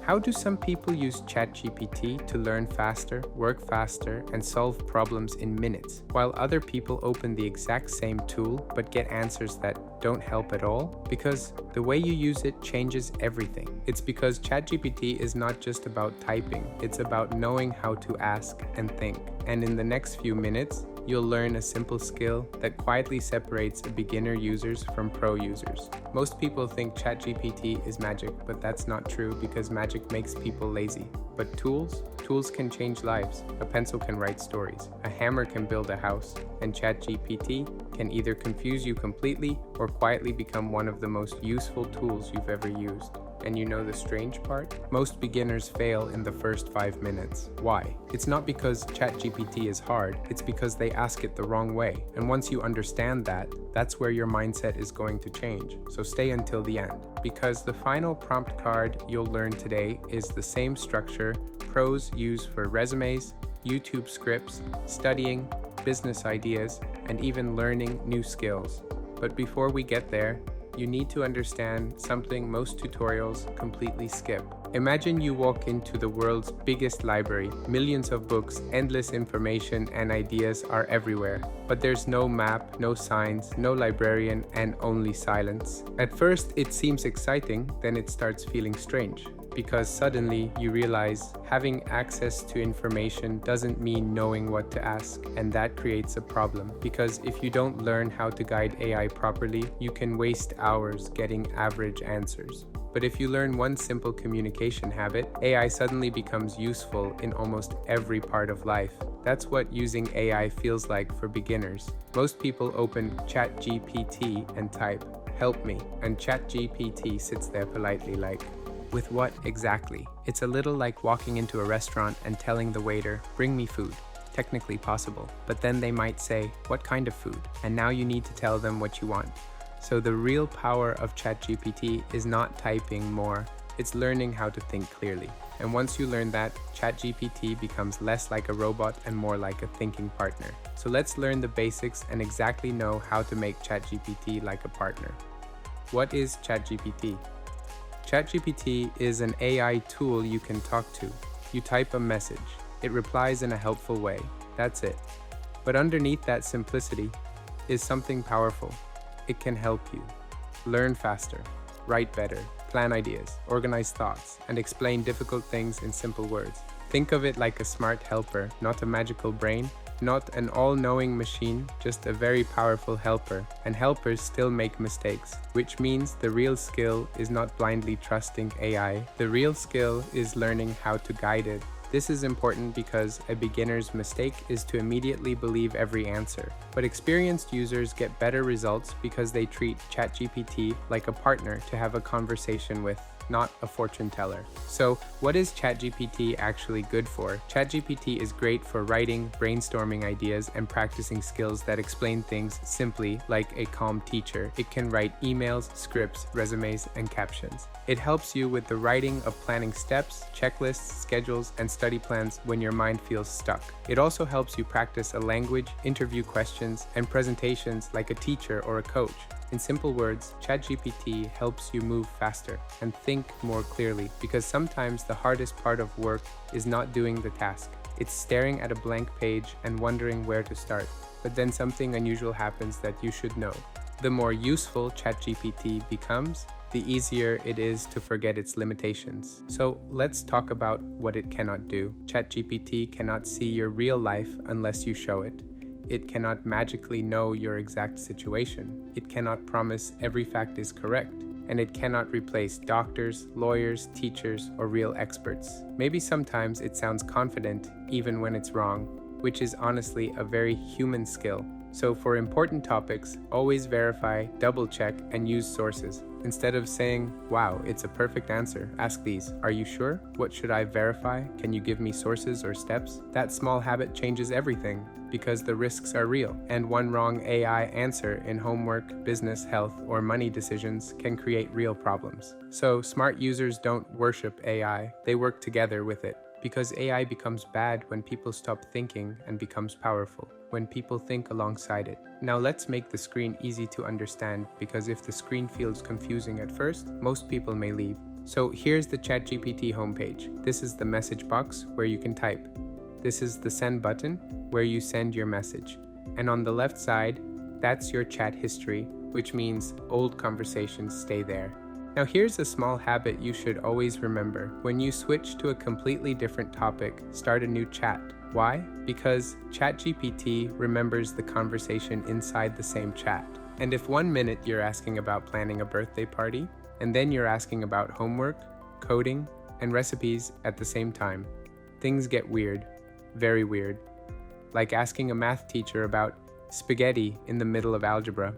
How do some people use ChatGPT to learn faster, work faster, and solve problems in minutes, while other people open the exact same tool but get answers that don't help at all? Because the way you use it changes everything. It's because ChatGPT is not just about typing, it's about knowing how to ask and think. And in the next few minutes, you'll learn a simple skill that quietly separates beginner users from pro users. Most people think ChatGPT is magic, but that's not true because magic makes people lazy. But tools can change lives. A pencil can write stories, a hammer can build a house, and ChatGPT can either confuse you completely or quietly become one of the most useful tools you've ever used. And you know the strange part? Most beginners fail in the first 5 minutes. Why? It's not because ChatGPT is hard, it's because they ask it the wrong way. And once you understand that, that's where your mindset is going to change. So stay until the end. Because the final prompt card you'll learn today is the same structure pros use for resumes, YouTube scripts, studying, business ideas, and even learning new skills. But before we get there, you need to understand something most tutorials completely skip. Imagine you walk into the world's biggest library, millions of books, endless information, and ideas are everywhere. But there's no map, no signs, no librarian, and only silence. At first, it seems exciting, then it starts feeling strange. Because suddenly you realize having access to information doesn't mean knowing what to ask, and that creates a problem. Because if you don't learn how to guide AI properly, you can waste hours getting average answers. But if you learn one simple communication habit, AI suddenly becomes useful in almost every part of life. That's what using AI feels like for beginners. Most people open ChatGPT and type, "Help me," and ChatGPT sits there politely like, with what exactly? It's a little like walking into a restaurant and telling the waiter, "Bring me food." Technically possible, but then they might say, "What kind of food?" And now you need to tell them what you want. So the real power of ChatGPT is not typing more, it's learning how to think clearly. And once you learn that, ChatGPT becomes less like a robot and more like a thinking partner. So let's learn the basics and exactly know how to make ChatGPT like a partner. What is ChatGPT? ChatGPT is an AI tool you can talk to. You type a message. It replies in a helpful way. That's it. But underneath that simplicity is something powerful. It can help you learn faster, write better, plan ideas, organize thoughts, and explain difficult things in simple words. Think of it like a smart helper, not a magical brain, not an all-knowing machine, just a very powerful helper. And helpers still make mistakes, which means the real skill is not blindly trusting AI. The real skill is learning how to guide it. This is important because a beginner's mistake is to immediately believe every answer. But experienced users get better results because they treat ChatGPT like a partner to have a conversation with, not a fortune teller. So, what is ChatGPT actually good for? ChatGPT is great for writing, brainstorming ideas, and practicing skills that explain things simply like a calm teacher. It can write emails, scripts, resumes, and captions. It helps you with the writing of planning steps, checklists, schedules, and study plans when your mind feels stuck. It also helps you practice a language, interview questions, and presentations like a teacher or a coach. In simple words, ChatGPT helps you move faster and think more clearly, because sometimes the hardest part of work is not doing the task. It's staring at a blank page and wondering where to start. But then something unusual happens that you should know. The more useful ChatGPT becomes, the easier it is to forget its limitations. So let's talk about what it cannot do. ChatGPT cannot see your real life unless you show it. It cannot magically know your exact situation. It cannot promise every fact is correct. And it cannot replace doctors, lawyers, teachers, or real experts. Maybe sometimes it sounds confident even when it's wrong, which is honestly a very human skill. So for important topics, always verify, double check, and use sources. Instead of saying, "Wow, it's a perfect answer," ask these. "Are you sure? What should I verify? Can you give me sources or steps?" That small habit changes everything, because the risks are real, and one wrong AI answer in homework, business, health, or money decisions can create real problems. So smart users don't worship AI, they work together with it. Because AI becomes bad when people stop thinking and becomes powerful, when people think alongside it. Now let's make the screen easy to understand, because if the screen feels confusing at first, most people may leave. So here's the ChatGPT homepage. This is the message box where you can type. This is the send button where you send your message. And on the left side, that's your chat history, which means old conversations stay there. Now here's a small habit you should always remember. When you switch to a completely different topic, start a new chat. Why? Because ChatGPT remembers the conversation inside the same chat. And if 1 minute you're asking about planning a birthday party, and then you're asking about homework, coding, and recipes at the same time, things get weird, very weird. Like asking a math teacher about spaghetti in the middle of algebra.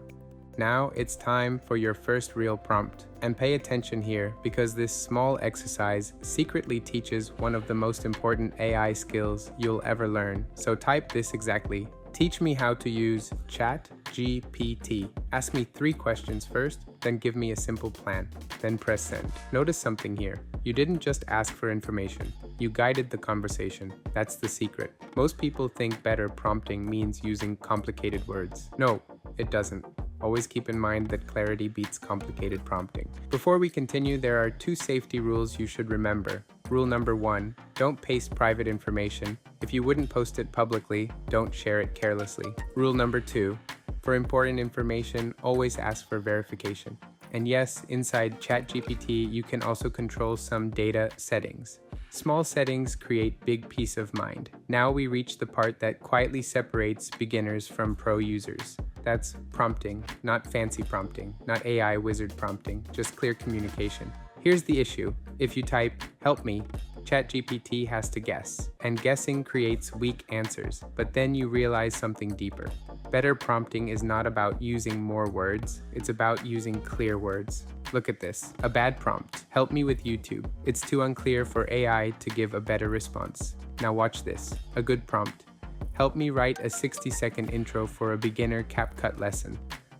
Now it's time for your first real prompt. And pay attention here because this small exercise secretly teaches one of the most important AI skills you'll ever learn. So type this exactly. Teach me how to use ChatGPT. Ask me 3 questions first, then give me a simple plan. Then press send. Notice something here. You didn't just ask for information. You guided the conversation. That's the secret. Most people think better prompting means using complicated words. No, it doesn't. Always keep in mind that clarity beats complicated prompting. Before we continue, there are 2 safety rules you should remember. Rule number 1, don't paste private information. If you wouldn't post it publicly, don't share it carelessly. Rule number 2, for important information, always ask for verification. And yes, inside ChatGPT, you can also control some data settings. Small settings create big peace of mind. Now we reach the part that quietly separates beginners from pro users. That's prompting, not fancy prompting, not AI wizard prompting, just clear communication. Here's the issue. If you type, help me, ChatGPT has to guess. And guessing creates weak answers, but then you realize something deeper. Better prompting is not about using more words, it's about using clear words. Look at this. A bad prompt. Help me with YouTube. It's too unclear for AI to give a better response. Now watch this. A good prompt. Help me write a 60-second intro for a beginner CapCut lesson.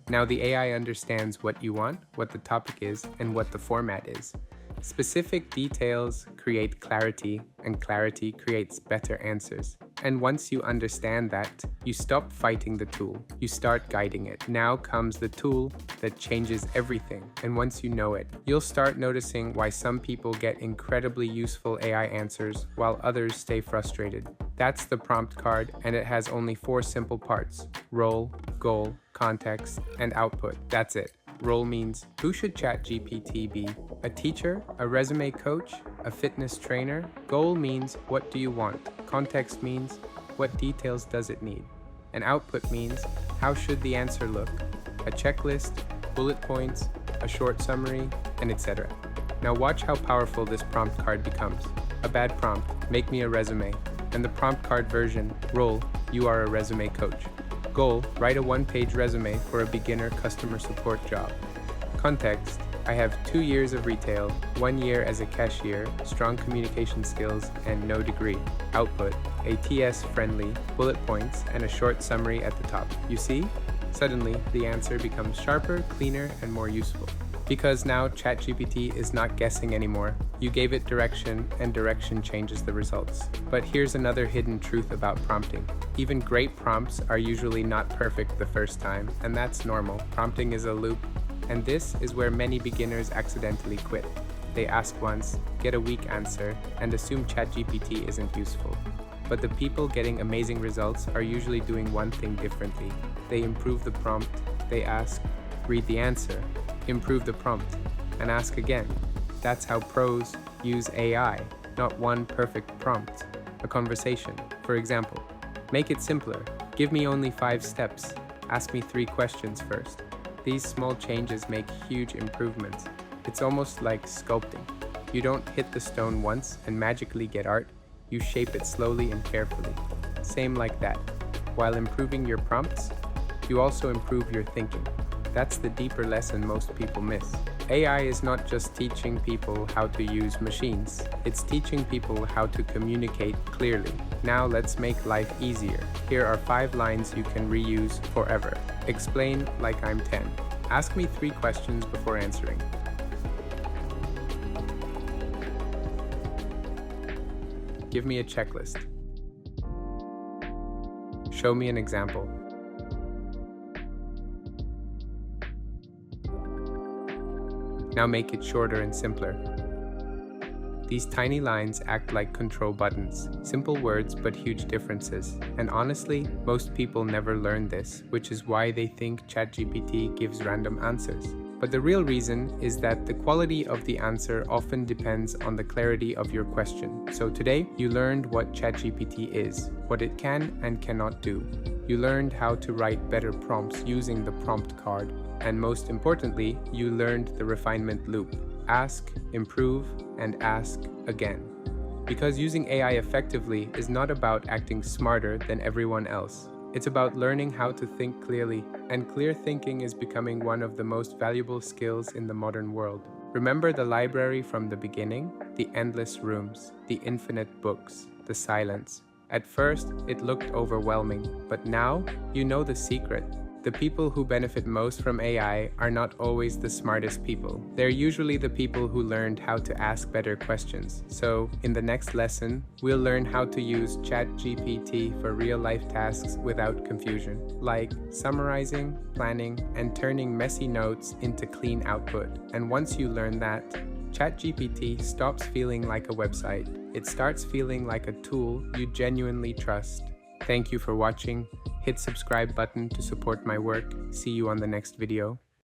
Now the AI understands what you want, what the topic is, and what the format is. Specific details create clarity, and clarity creates better answers. And once you understand that, you stop fighting the tool. You start guiding it. Now comes the tool that changes everything. And once you know it, you'll start noticing why some people get incredibly useful AI answers while others stay frustrated. That's the prompt card, and it has only 4 simple parts: role, goal, context, and output. That's it. Role means, who should ChatGPT be? A teacher? A resume coach? A fitness trainer? Goal means, what do you want? Context means, what details does it need? And output means, how should the answer look? A checklist, bullet points, a short summary, and etc. Now watch how powerful this prompt card becomes. A bad prompt, make me a resume. And the prompt card version, role, you are a resume coach. Goal, write a 1-page resume for a beginner customer support job. Context, I have 2 years of retail, 1 year as a cashier, strong communication skills, and no degree. Output, a TS-friendly, bullet points, and a short summary at the top. You see? Suddenly, the answer becomes sharper, cleaner, and more useful. Because now ChatGPT is not guessing anymore. You gave it direction, and direction changes the results. But here's another hidden truth about prompting. Even great prompts are usually not perfect the first time, and that's normal. Prompting is a loop, and this is where many beginners accidentally quit. They ask once, get a weak answer, and assume ChatGPT isn't useful. But the people getting amazing results are usually doing one thing differently. They improve the prompt, they ask, read the answer, improve the prompt, and ask again. That's how pros use AI, not one perfect prompt. A conversation, for example. Make it simpler. Give me only 5 steps. Ask me 3 questions first. These small changes make huge improvements. It's almost like sculpting. You don't hit the stone once and magically get art. You shape it slowly and carefully. Same like that. While improving your prompts, you also improve your thinking. That's the deeper lesson most people miss. AI is not just teaching people how to use machines. It's teaching people how to communicate clearly. Now let's make life easier. Here are 5 lines you can reuse forever. Explain like I'm 10. Ask me 3 questions before answering. Give me a checklist. Show me an example. Now make it shorter and simpler. These tiny lines act like control buttons. Simple words, but huge differences. And honestly, most people never learn this, which is why they think ChatGPT gives random answers. But the real reason is that the quality of the answer often depends on the clarity of your question. So today, you learned what ChatGPT is, what it can and cannot do. You learned how to write better prompts using the prompt card. And most importantly, you learned the refinement loop. Ask, improve, and ask again. Because using AI effectively is not about acting smarter than everyone else. It's about learning how to think clearly, and clear thinking is becoming one of the most valuable skills in the modern world. Remember the library from the beginning? The endless rooms, the infinite books, the silence. At first, it looked overwhelming, but now you know the secret. The people who benefit most from AI are not always the smartest people. They're usually the people who learned how to ask better questions. So, in the next lesson, we'll learn how to use ChatGPT for real-life tasks without confusion, like summarizing, planning, and turning messy notes into clean output. And once you learn that, ChatGPT stops feeling like a website. It starts feeling like a tool you genuinely trust. Thank you for watching. Hit subscribe button to support my work. See you on the next video.